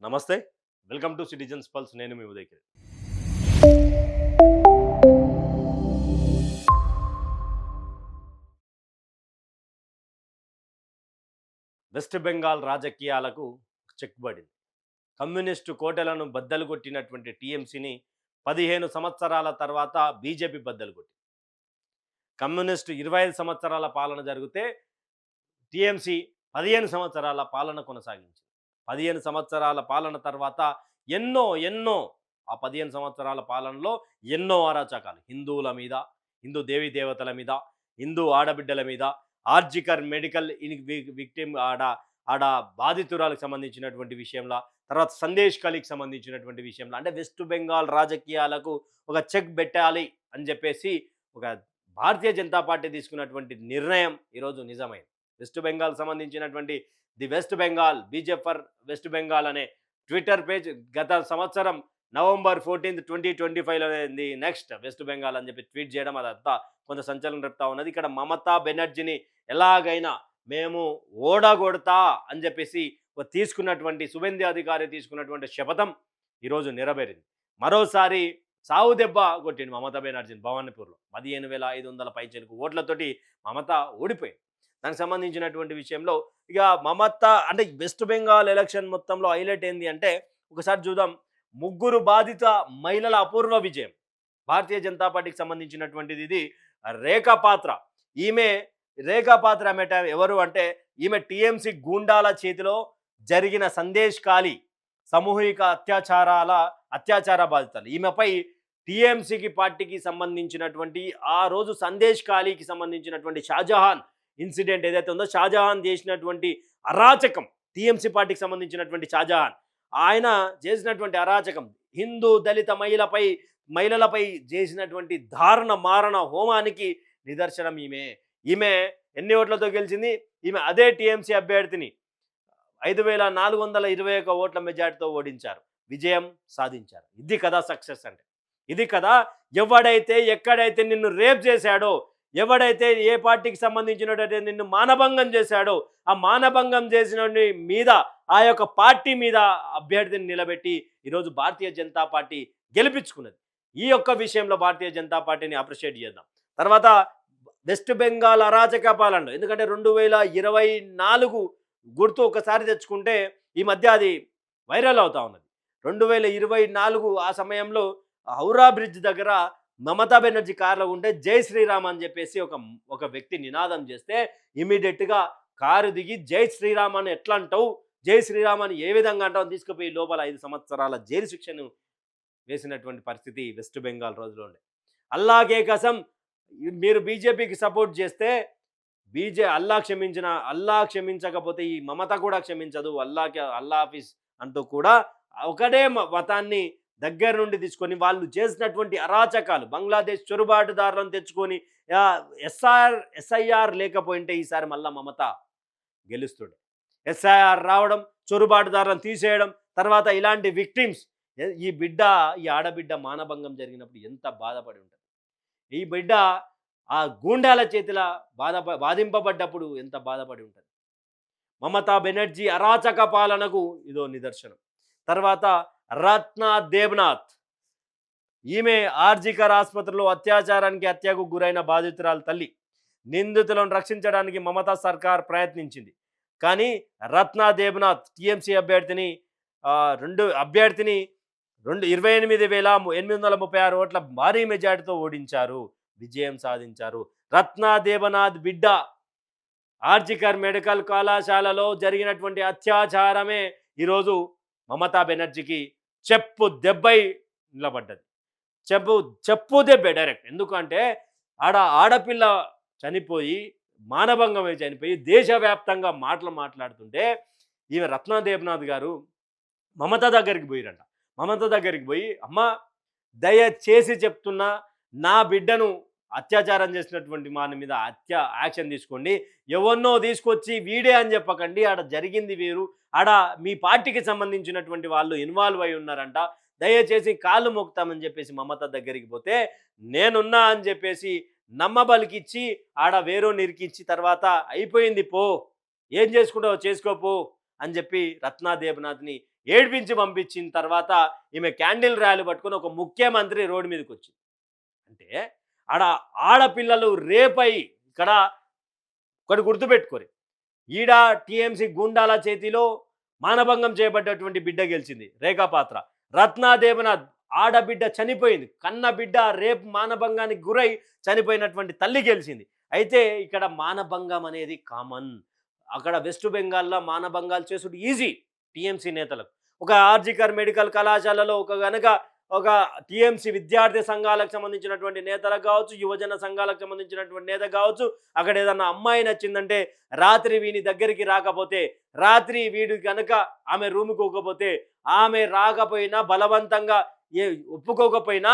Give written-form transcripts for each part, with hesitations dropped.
నమస్తే. Welcome to citizens pulse. నేను మీ Uday Kiran. West Bengal రాజకీయాలకు చెక్ పడింది. కమ్యూనిస్టు కోటలను బద్దలు కొట్టినటువంటి టీఎంసీని 15 సంవత్సరాల తర్వాత బీజేపీ బద్దలు కొట్టింది. కమ్యూనిస్టు 25 సంవత్సరాల పాలన జరిగితే టీఎంసీ 15 సంవత్సరాల పాలన కొనసాగించింది. 15 సంవత్సరాల పాలన తర్వాత ఎన్నో ఆ 15 సంవత్సరాల పాలనలో ఎన్నో అరాచకాలు హిందువుల మీద, హిందూ దేవీ దేవతల మీద, హిందూ ఆడబిడ్డల మీద, ఆర్జికర్ మెడికల్ విక్టిమ్ ఆడ బాధితురాలకు సంబంధించినటువంటి విషయంలో, తర్వాత సందేశ్ ఖలీకి సంబంధించినటువంటి విషయంలో, అంటే వెస్ట్ బెంగాల్ రాజకీయాలకు ఒక చెక్ పెట్టాలి అని చెప్పేసి ఒక భారతీయ జనతా పార్టీ తీసుకున్నటువంటి నిర్ణయం ఈరోజు నిజమైంది. వెస్ట్ బెంగాల్ సంబంధించినటువంటి the West Bengal BJP for West Bengal అనే ట్విట్టర్ పేజ్ గత సంవత్సరం నవంబర్ 14, 2025లో ది నెక్స్ట్ వెస్ట్ బెంగాల్ అని చెప్పి ట్వీట్ చేయడం అదంతా కొంత సంచలనం రేపుతా ఉన్నది. ఇక్కడ మమతా బెనర్జీని ఎలాగైనా మేము ఓడగొడతా అని చెప్పేసి తీసుకున్నటువంటి సువేందు అధికారి తీసుకున్నటువంటి శపథం ఈరోజు నెరవేరింది. మరోసారి సావు దెబ్బ కొట్టింది మమతా బెనర్జీని భవానీపూర్లో 15,500 పైచలకు ఓట్లతోటి మమత ఓడిపోయింది. దానికి సంబంధించినటువంటి విషయంలో ఇక మమత అంటే వెస్ట్ బెంగాల్ ఎలక్షన్ మొత్తంలో హైలైట్ ఏంది అంటే, ఒకసారి చూద్దాం. ముగ్గురు బాధిత మహిళల అపూర్వ విజయం. భారతీయ జనతా పార్టీకి సంబంధించినటువంటిది ఇది. రేఖా పాత్ర, ఈమె రేఖా పాత్ర ఎవరు అంటే ఈమె టీఎంసీ గూండాల చేతిలో జరిగిన సందేశ్ ఖాళీ సామూహిక అత్యాచార బాధితులు. ఈమెపై టీఎంసీకి పార్టీకి సంబంధించినటువంటి ఆ రోజు సందేశ్ ఖాళీకి సంబంధించినటువంటి షాజహాన్ ఇన్సిడెంట్ ఏదైతే ఉందో, షాజహాన్ చేసినటువంటి అరాచకం, టీఎంసీ పార్టీకి సంబంధించినటువంటి షాజహాన్ ఆయన చేసినటువంటి అరాచకం, హిందూ దళిత మహిళలపై చేసినటువంటి దారుణ మారణ హోమానికి నిదర్శనం ఈమె ఎన్ని ఓట్లతో గెలిచింది? ఈమె అదే టీఎంసీ అభ్యర్థిని 5,421 ఓట్ల మెజార్టీతో ఓడించారు, విజయం సాధించారు. ఇది కదా సక్సెస్ అంటే. ఇది కదా ఎవడైతే ఎక్కడైతే నిన్ను రేప్ చేశాడో, ఎవడైతే ఏ పార్టీకి సంబంధించినట్టయితే నిన్ను మానభంగం చేశాడో, ఆ మానభంగం చేసిన మీద ఆ యొక్క పార్టీ మీద అభ్యర్థిని నిలబెట్టి ఈరోజు భారతీయ జనతా పార్టీ గెలిపించుకున్నది. ఈ యొక్క విషయంలో భారతీయ జనతా పార్టీని అప్రిషియేట్ చేద్దాం. తర్వాత వెస్ట్ బెంగాల్ అరాచక పాలన, ఎందుకంటే 2024 గుర్తు ఒకసారి తెచ్చుకుంటే ఈ మధ్య అది వైరల్ అవుతా ఉన్నది. 2024 ఆ సమయంలో హౌరా బ్రిడ్జ్ దగ్గర మమతా బెనర్జీ కారులో ఉంటే జై శ్రీరామ్ అని చెప్పేసి ఒక వ్యక్తి నినాదం చేస్తే ఇమీడియట్గా కారు దిగి జై శ్రీరామ్ అని ఎట్లా అంటావు, జై శ్రీరామ్ అని ఏ విధంగా అంటావు తీసుకుపోయి లోపల 5 సంవత్సరాల జైలు శిక్షను వేసినటువంటి పరిస్థితి వెస్ట్ బెంగాల్ రోజులో ఉండే. అల్లాకే కసం, మీరు బీజేపీకి సపోర్ట్ చేస్తే అల్లా క్షమించకపోతే ఈ మమత కూడా క్షమించదు. అల్లా ఆఫీస్ అంటూ కూడా ఒకటే మతాన్ని దగ్గర నుండి తీసుకొని వాళ్ళు చేసినటువంటి అరాచకాలు, బంగ్లాదేశ్ చొరుబాటుదారులను తెచ్చుకొని ఎస్ఐఆర్ లేకపోయింటే ఈసారి మళ్ళా మమత గెలుస్తుండే. ఎస్ఐఆర్ రావడం, చొరుబాటుదారులను తీసేయడం, తర్వాత ఇలాంటి విక్టిమ్స్, ఈ ఆడబిడ్డ మానభంగం జరిగినప్పుడు ఎంత బాధపడి ఉంటుంది, ఈ బిడ్డ ఆ గూండాల చేతిల బాధింపబడ్డప్పుడు ఎంత బాధపడి ఉంటుంది. మమతా బెనర్జీ అరాచక పాలనకు ఇదో నిదర్శనం. తర్వాత రత్నా దేబ్నాథ్, ఈమె ఆర్జికర్ ఆసుపత్రిలో అత్యాచారానికి హత్యకు గురైన బాధితురాలు తల్లి. నిందితులను రక్షించడానికి మమతా సర్కార్ ప్రయత్నించింది, కానీ రత్నా దేబ్నాథ్ టీఎంసీ అభ్యర్థిని 28,836 ఓట్ల భారీ మెజార్టీతో ఓడించారు, విజయం సాధించారు. రత్నా దేబనాథ్ బిడ్డ ఆర్జికర్ మెడికల్ కళాశాలలో జరిగినటువంటి అత్యాచారమే ఈరోజు మమతా బెనర్జీకి చెప్పు దెబ్బై నిలబడ్డది. చెప్పు దెబ్బే డైరెక్ట్. ఎందుకంటే ఆడపిల్ల చనిపోయి, మానభంగం చనిపోయి దేశవ్యాప్తంగా మాట్లాడుతుంటే ఈమె రత్నా దేబ్నాథ్ గారు మమత దగ్గరికి పోయిరంట. మమత దగ్గరికి పోయి, అమ్మ దయచేసి చెప్తున్నా, నా బిడ్డను అత్యాచారం చేసినటువంటి వాని మీద యాక్షన్ తీసుకోండి, ఎవరినో తీసుకొచ్చి వీడే అని చెప్పకండి, ఆడ జరిగింది వేరు, ఆడ మీ పార్టీకి సంబంధించినటువంటి వాళ్ళు ఇన్వాల్వ్ అయి ఉన్నారంట, దయచేసి కాళ్ళు మోపుతామని చెప్పేసి మమత దగ్గరికి పోతే, నేనున్నా అని చెప్పేసి నమ్మబలికిచ్చి ఆడ వేరో నిరికిచ్చి తర్వాత అయిపోయింది పో, ఏం చేసుకుంటావో చేసుకోపో అని చెప్పి రత్నా దేబ్నాథ్ని ఏడ్పించి పంపించిన తర్వాత ఈమె క్యాండిల్ ర్యాలీ పట్టుకొని ఒక ముఖ్యమంత్రి రోడ్డు మీదకి వచ్చింది. అంటే ఆడ ఆడపిల్లలు రేపై ఇక్కడ ఒకటి గుర్తుపెట్టుకోరు. ఈడ టీఎంసీ గుండాల చేతిలో మానభంగం చేయబడ్డటువంటి బిడ్డ గెలిచింది రేఖాపాత్ర. రత్నాదేవనాథ్ ఆడబిడ్డ చనిపోయింది. కన్న బిడ్డ రేపు మానభంగానికి గురై చనిపోయినటువంటి తల్లి గెలిచింది. అయితే ఇక్కడ మానభంగం అనేది కామన్. అక్కడ వెస్ట్ బెంగాల్లో మానభంగాలు చేసుడు ఈజీ టీఎంసీ నేతలకు. ఒక ఆర్జికర్ మెడికల్ కళాశాలలో ఒక టీఎంసీ విద్యార్థి సంఘాలకు సంబంధించినటువంటి నేతలకు కావచ్చు, యువజన సంఘాలకు సంబంధించినటువంటి నేత కావచ్చు, అక్కడ ఏదన్నా అమ్మాయి నచ్చిందంటే రాత్రి వీని దగ్గరికి రాకపోతే, రాత్రి వీడు కనుక ఆమె రూముకి పోకపోతే, ఆమె రాకపోయినా బలవంతంగా ఒప్పుకోకపోయినా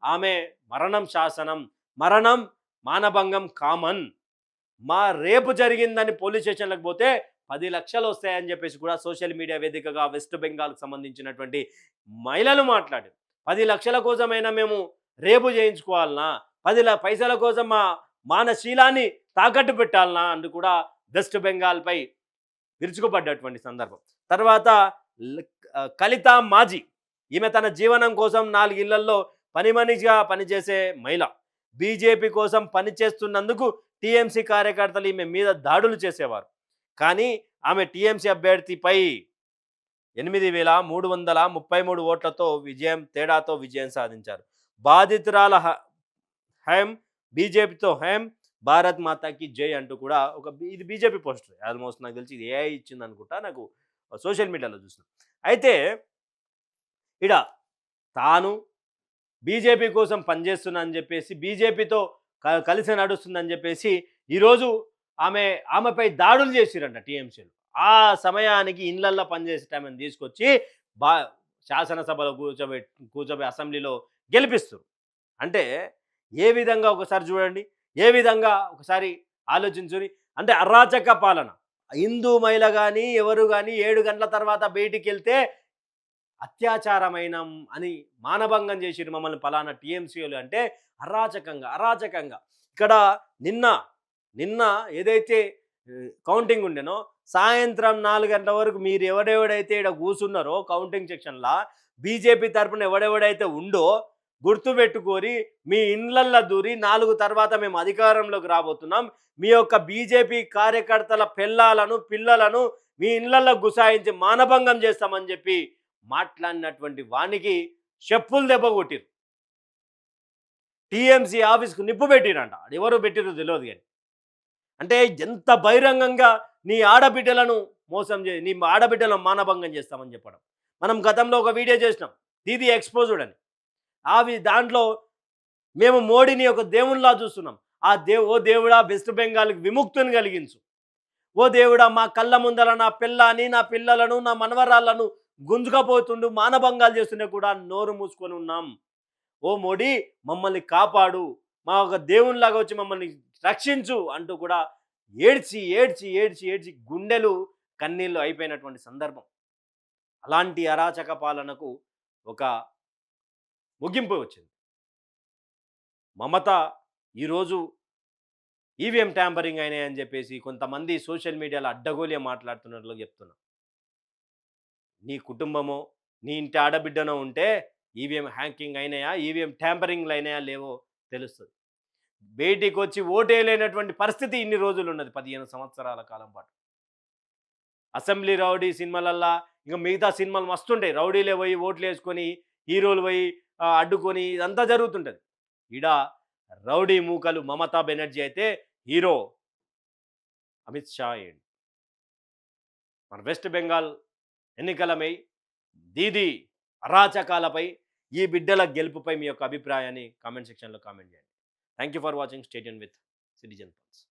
ఆమె మరణం శాసనం, మరణం మానభంగం కామన్. రేపు జరిగిందని పోలీస్ స్టేషన్లకు పోతే 10 లక్షలు వస్తాయని చెప్పేసి కూడా సోషల్ మీడియా వేదికగా వెస్ట్ బెంగాల్కి సంబంధించినటువంటి మహిళలు మాట్లాడారు. 10 లక్షల కోసమైనా మేము రేపు చేయించుకోవాలనా, 10 పైసల కోసం మా మానశీలాన్ని తాకట్టు పెట్టాలనా అంటూ కూడా వెస్ట్ బెంగాల్పై విరుచుకుపడ్డటువంటి సందర్భం. తర్వాత కలితా మాజీ, ఈమె తన జీవనం కోసం 4 ఇళ్లలో పనిమనిషిగా పనిచేసే మహిళ. బీజేపీ కోసం పనిచేస్తున్నందుకు టీఎంసీ కార్యకర్తలు ఈమె మీద దాడులు చేసేవారు. కానీ ఆమె టీఎంసీ అభ్యర్థిపై 8,333 ఓట్లతో తేడాతో విజయం సాధించారు. బాధితురాల హైం బీజేపీతో హైం భారత్ మాతాకి జై అంటూ కూడా ఇది బీజేపీ పోస్టర్. ఆల్మోస్ట్ నాకు తెలిసి ఇది ఏఐ ఇచ్చింది అనుకుంటా, నాకు సోషల్ మీడియాలో చూసిన. అయితే ఇడ తాను బీజేపీ కోసం పనిచేస్తున్నా అని చెప్పేసి, బీజేపీతో కలిసి నడుస్తుందని చెప్పేసి ఈరోజు ఆమెపై దాడులు చేసిరంట టీఎంసీలు. ఆ సమయానికి ఇళ్లల్లో పనిచేసే టైంని తీసుకొచ్చి శాసనసభలో కూర్చోబెట్టి అసెంబ్లీలో గెలిపిస్తారు. అంటే ఏ విధంగా ఒకసారి చూడండి, ఏ విధంగా ఒకసారి ఆలోచించుని. అంటే అరాచక పాలన. హిందూ మహిళ కానీ ఎవరు కానీ 7 గంటల తర్వాత బయటికి వెళ్తే అత్యాచారమైన అని మానభంగం చేసిరు మమ్మల్ని పలానా టీఎంసీలు అంటే అరాచకంగా. ఇక్కడ నిన్న ఏదైతే కౌంటింగ్ ఉండేనో సాయంత్రం 4 గంటల వరకు మీరు ఎవడెవడైతే ఇక్కడ కూర్చున్నారో కౌంటింగ్ సెక్షన్లో బీజేపీ తరఫున ఎవడెవడైతే ఉండో గుర్తుపెట్టుకోరి, మీ ఇండ్లల్లో దూరి 4 తర్వాత మేము అధికారంలోకి రాబోతున్నాం, మీ యొక్క బీజేపీ కార్యకర్తల పిల్లలను మీ ఇండ్లల్లో గుసాయించి మానభంగం చేస్తామని చెప్పి మాట్లాడినటువంటి వానికి చెప్పులు దెబ్బ కొట్టిరు. టీఎంసీ ఆఫీస్కు నిప్పు పెట్టిరంట. అది ఎవరు పెట్టిరో తెలియదు కానీ. అంటే ఎంత బహిరంగంగా నీ ఆడబిడ్డలను మోసం నీ ఆడబిడ్డలను మానభంగం చేస్తామని చెప్పడం. మనం గతంలో ఒక వీడియో చేసినాం, దీది ఎక్స్పోజ్డ్ అని. దాంట్లో మేము మోడీని ఒక దేవునిలా చూస్తున్నాం. ఓ దేవుడా వెస్ట్ బెంగాల్కి విముక్తిని కలిగించు, ఓ దేవుడా మా కళ్ళ ముందర నా పిల్లలను నా మనవరాళ్లను గుంజుకపోతుండు మానభంగాలు చేస్తుండే కూడా నోరు మూసుకొని ఉన్నాం. ఓ మోడీ మమ్మల్ని కాపాడు, మా ఒక దేవునిలాగా వచ్చి మమ్మల్ని రక్షించు అంటూ కూడా ఏడ్చి గుండెలు కన్నీళ్ళు అయిపోయినటువంటి సందర్భం. అలాంటి అరాచక పాలనకు ఒక ముగింపు వచ్చింది. మమత ఈరోజు ఈవీఎం ట్యాంపరింగ్ అయినాయని చెప్పేసి కొంతమంది సోషల్ మీడియాలో అడ్డగోలిగా మాట్లాడుతున్నట్లు చెప్తున్నా. నీ కుటుంబమో నీ ఇంటి ఆడబిడ్డనో ఉంటే ఈవీఎం హ్యాకింగ్ అయినాయా, ఈవీఎం ట్యాంపరింగ్లు అయినాయా లేవో తెలుస్తుంది. బయటికి వచ్చి ఓటేయలేనటువంటి పరిస్థితి ఇన్ని రోజులు ఉన్నది, 15 సంవత్సరాల కాలం పాటు. అసెంబ్లీ రౌడీ సినిమాలల్లా ఇంకా మిగతా సినిమాలు మస్తుంటాయి, రౌడీలే పోయి ఓట్లు వేసుకొని హీరోలు పోయి అడ్డుకొని ఇదంతా జరుగుతుంటుంది. ఈడ రౌడీ మూకలు మమతా బెనర్జీ అయితే హీరో అమిత్ షా ఏంటి. మన వెస్ట్ బెంగాల్ ఎన్నికలపై దీది అరాచకాలపై ఈ బిడ్డల గెలుపుపై మీ యొక్క అభిప్రాయాన్ని కామెంట్ సెక్షన్లో కామెంట్ చేయండి. Thank you for watching. Stay tuned with citizen pulse.